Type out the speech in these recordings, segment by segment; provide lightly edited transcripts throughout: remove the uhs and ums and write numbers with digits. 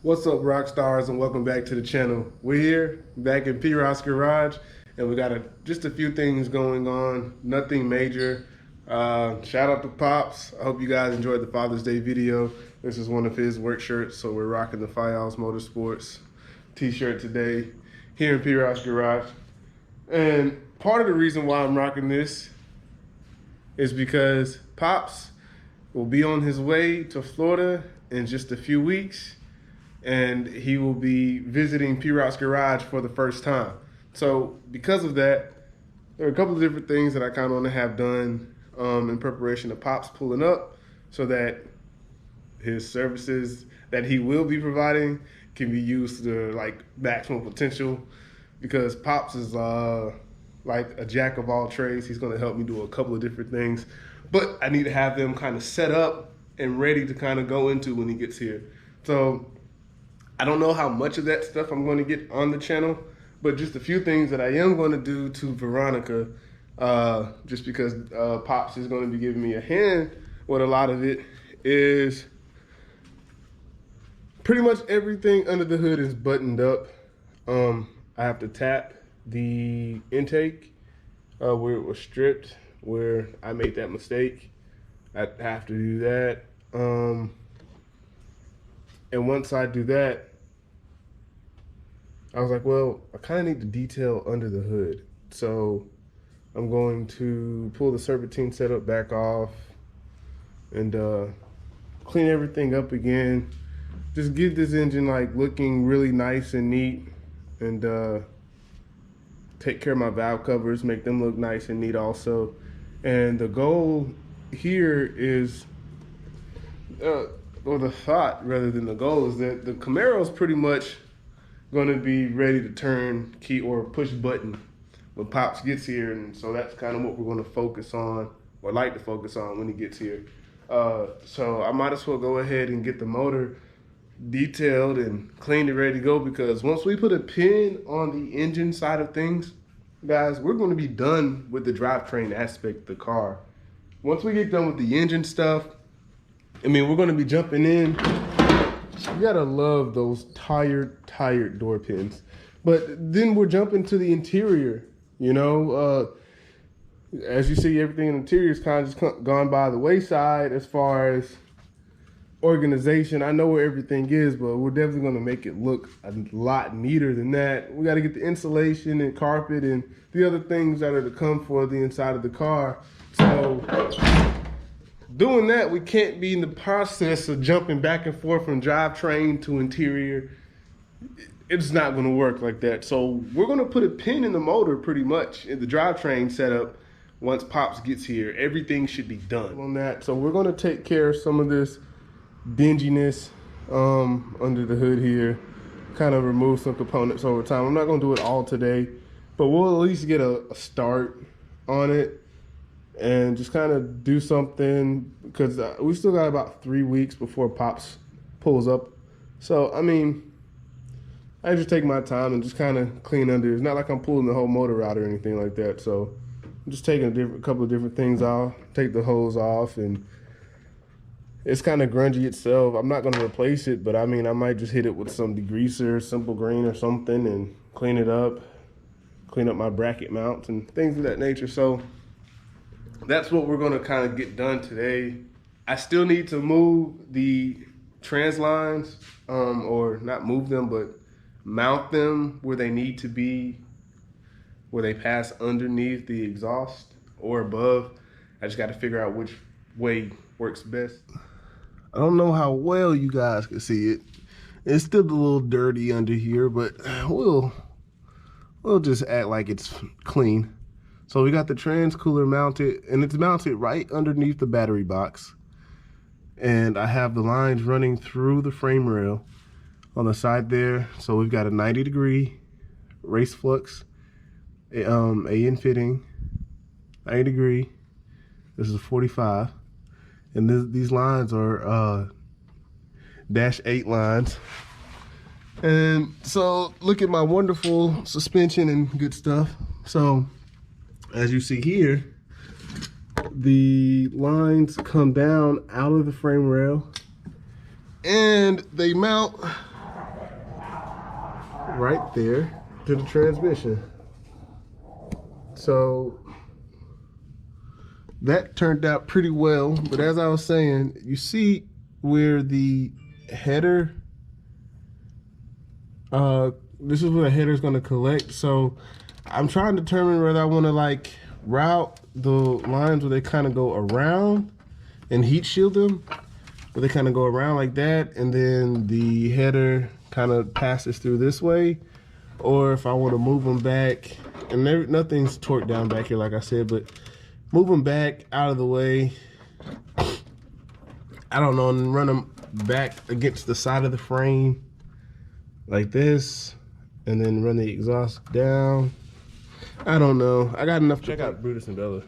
What's up, rock stars, and welcome back to the channel. We're here back in P-Rock's garage, and we got just a few things going on. Nothing major. Shout out to Pops. I hope you guys enjoyed the Father's Day video. This is one of his work shirts, so we're rocking the Files Motorsports t-shirt today here in P-Rock's garage. And part of the reason why I'm rocking this is because Pops will be on his way to Florida in just a few weeks, and he will be visiting P-Rock's garage for the first time. So because of that, there are a couple of different things that I kind of want to have done in preparation of Pops pulling up, so that his services that he will be providing can be used to like maximum potential, because Pops is like a jack of all trades. He's going to help me do a couple of different things, but I need to have them kind of set up and ready to kind of go into when he gets here. So I don't know how much of that stuff I'm going to get on the channel, but just a few things that I am going to do to Veronica, just because Pops is going to be giving me a hand with a lot of it, is pretty much everything under the hood is buttoned up. I have to tap the intake where it was stripped, where I made that mistake. I have to do that. And once I do that, I was like, well, I kind of need to detail under the hood. So I'm going to pull the serpentine setup back off and clean everything up again. Just get this engine like looking really nice and neat, and take care of my valve covers, make them look nice and neat also. And the goal here is, or the thought rather than the goal, is that the Camaro is pretty much going to be ready to turn key or push button when Pops gets here. And so that's kind of what we're going to focus on, or like to focus on, when he gets here. So I might as well go ahead and get the motor detailed and cleaned and ready to go, because once we put a pin on the engine side of things, guys, we're going to be done with the drivetrain aspect of the car. Once we get done with the engine stuff, I mean, we're going to be jumping in. You gotta love those tired door pins. But then we're jumping to the interior, you know. As you see, everything in the interior is kind of just gone by the wayside as far as organization. I know where everything is, but we're definitely going to make it look a lot neater than that. We got to get the insulation and carpet and the other things that are to come for the inside of the car. So doing that, we can't be in the process of jumping back and forth from drivetrain to interior. It's not going to work like that. So we're going to put a pin in the motor pretty much in the drivetrain setup. Once Pops gets here, everything should be done on that. So we're going to take care of some of this dinginess under the hood here, kind of remove some components over time. I'm not going to do it all today, but we'll at least get a start on it and just kind of do something, because we still got about 3 weeks before Pops pulls up. So I mean, I just take my time and just kind of clean under. It's not like I'm pulling the whole motor out or anything like that. So I'm just taking a couple of different things off, take the hose off, and it's kind of grungy itself. I'm not going to replace it, but I mean, I might just hit it with some degreaser, Simple Green or something, and clean it up, clean up my bracket mounts and things of that nature. So that's what we're going to kind of get done today. I still need to move the trans lines, or not move them, but mount them where they need to be, where they pass underneath the exhaust or above. I just got to figure out which way works best. I don't know how well you guys can see it. It's still a little dirty under here, but we'll just act like it's clean. So we got the trans cooler mounted, and it's mounted right underneath the battery box. And I have the lines running through the frame rail on the side there. So we've got a 90-degree race flux, AN fitting, 90-degree. This is 45. And these lines are -8 lines. And so look at my wonderful suspension and good stuff. So as you see here, the lines come down out of the frame rail and they mount right there to the transmission. So that turned out pretty well, but as I was saying, you see where the header, this is where the header is going to collect. So I'm trying to determine whether I want to like route the lines where they kind of go around and heat shield them, where they kind of go around like that, and then the header kind of passes through this way, or if I want to move them back, and nothing's torqued down back here like I said, but move them back out of the way, I don't know, and run them back against the side of the frame like this, and then run the exhaust down. I don't know. I got enough. Check out Brutus and Bella.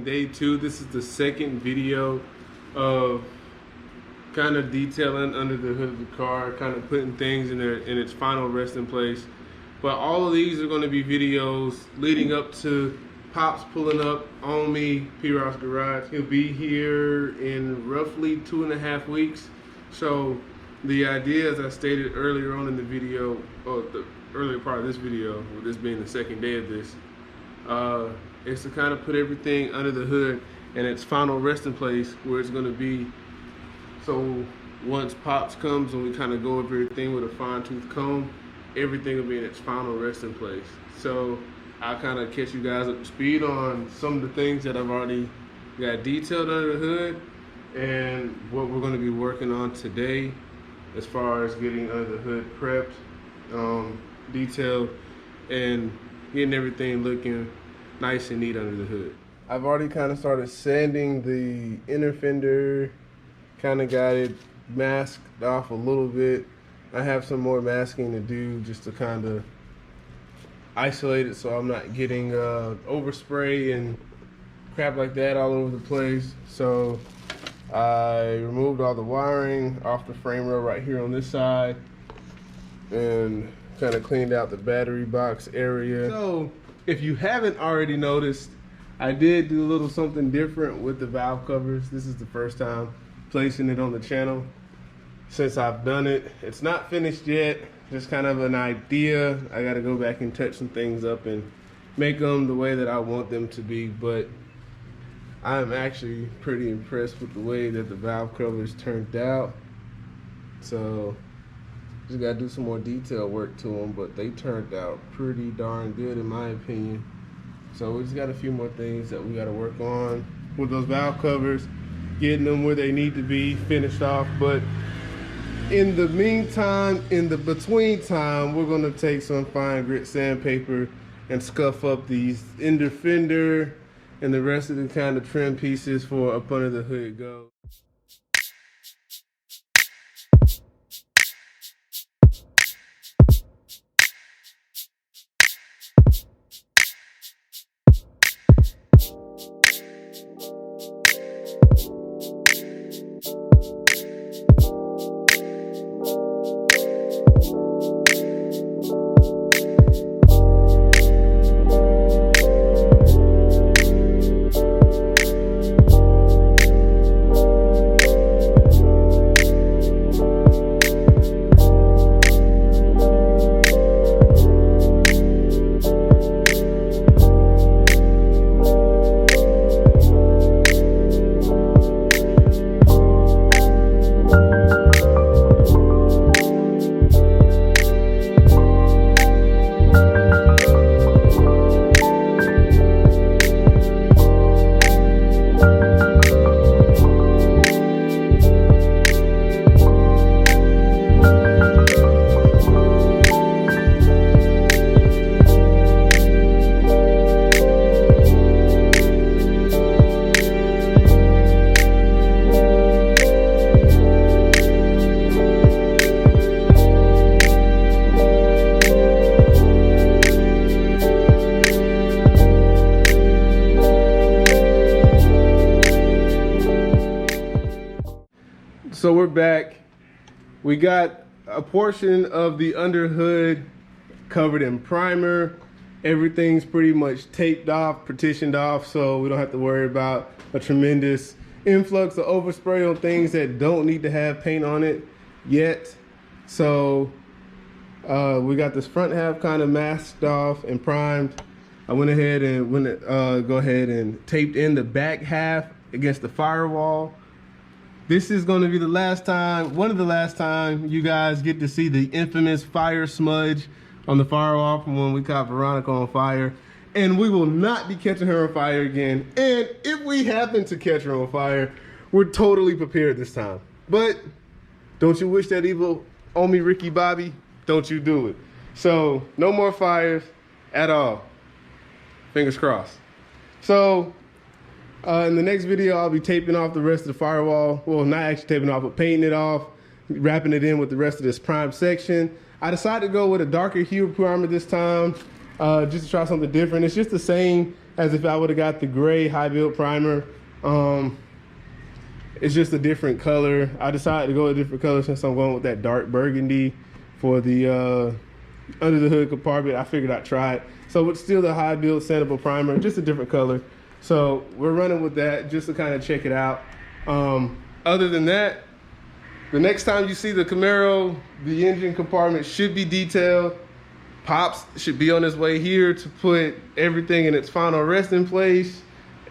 Day 2, this is the second video of kind of detailing under the hood of the car, kind of putting things in its final resting place. But all of these are going to be videos leading up to Pops pulling up on me, P-Ross Garage. He'll be here in roughly 2.5 weeks. So the idea, as I stated earlier on in the video, or the earlier part of this video, with this being the second day of this, is to kind of put everything under the hood in its final resting place where it's going to be. So once Pops comes and we kind of go over everything with a fine-tooth comb, everything will be in its final resting place. So I'll kind of catch you guys up to speed on some of the things that I've already got detailed under the hood and what we're going to be working on today as far as getting under the hood prepped, detailed, and getting everything looking nice and neat under the hood. I've already kind of started sanding the inner fender, kind of got it masked off a little bit. I have some more masking to do just to kind of isolate it so I'm not getting overspray and crap like that all over the place. So I removed all the wiring off the frame rail right here on this side and kind of cleaned out the battery box area. So if you haven't already noticed, I did do a little something different with the valve covers. This is the first time placing it on the channel since I've done it. It's not finished yet, just kind of an idea. I gotta go back and touch some things up and make them the way that I want them to be, but I'm actually pretty impressed with the way that the valve covers turned out. So just gotta do some more detail work to them, but they turned out pretty darn good in my opinion. So we just got a few more things that we gotta work on with those valve covers, getting them where they need to be finished off. But in the meantime, in the between time, we're gonna take some fine grit sandpaper and scuff up these end fender and the rest of the kind of trim pieces for up under the hood goes. So we're back. We got a portion of the underhood covered in primer. Everything's pretty much taped off, partitioned off, so we don't have to worry about a tremendous influx of overspray on things that don't need to have paint on it yet. So we got this front half kind of masked off and primed. I went ahead and taped in the back half against the firewall. This is going to be the last time, one of the last time you guys get to see the infamous fire smudge on the firewall from when we caught Veronica on fire. And we will not be catching her on fire again. And if we happen to catch her on fire, we're totally prepared this time. But don't you wish that evil on me, Ricky Bobby? Don't you do it. So no more fires at all. Fingers crossed. So in the next video, I'll be taping off the rest of the firewall. Well, not actually taping off, but painting it off, wrapping it in with the rest of this prime section. I decided to go with a darker hue primer this time, just to try something different. It's just the same as if I would have got the gray high build primer. It's just a different color. I decided to go with a different color since I'm going with that dark burgundy for the under the hood compartment. I figured I'd try it. So it's still the high build sandable primer, just a different color. So we're running with that just to kind of check it out. Other than that, the next time you see the Camaro, the engine compartment should be detailed. Pops should be on his way here to put everything in its final resting place.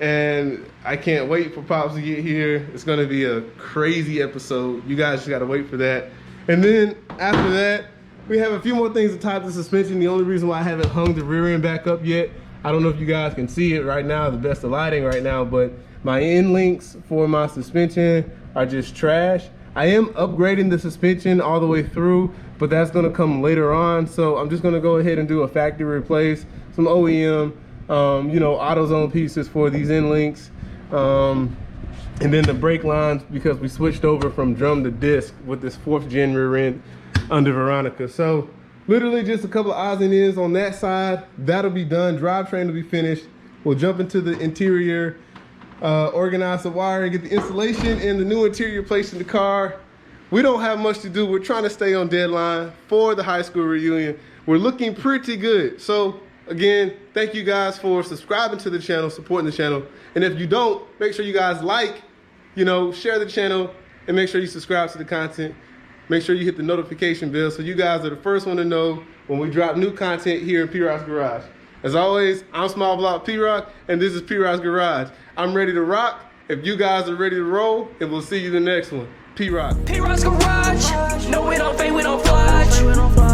And I can't wait for Pops to get here. It's gonna be a crazy episode. You guys just gotta wait for that. And then after that, we have a few more things to tie the suspension. The only reason why I haven't hung the rear end back up yet, I don't know if you guys can see it right now, the best of lighting right now, but my end links for my suspension are just trash. I am upgrading the suspension all the way through, but that's gonna come later on. So I'm just gonna go ahead and do a factory replace, some OEM, you know, AutoZone pieces for these end links. And then the brake lines, because we switched over from drum to disc with this 4th gen rear end under Veronica. So literally just a couple of odds and ends on that side. That'll be done. Drivetrain will be finished. We'll jump into the interior, organize the wiring, get the installation and the new interior placed in the car. We don't have much to do. We're trying to stay on deadline for the high school reunion. We're looking pretty good. So again, thank you guys for subscribing to the channel, supporting the channel. And if you don't, make sure you guys like, you know, share the channel, and make sure you subscribe to the content. Make sure you hit the notification bell so you guys are the first one to know when we drop new content here in P-Rock's Garage. As always, I'm Small Block P-Rock, and this is P-Rock's Garage. I'm ready to rock. If you guys are ready to roll, and we'll see you the next one. P-Rock. P-Rock's Garage. No, we don't fake, we don't fudge.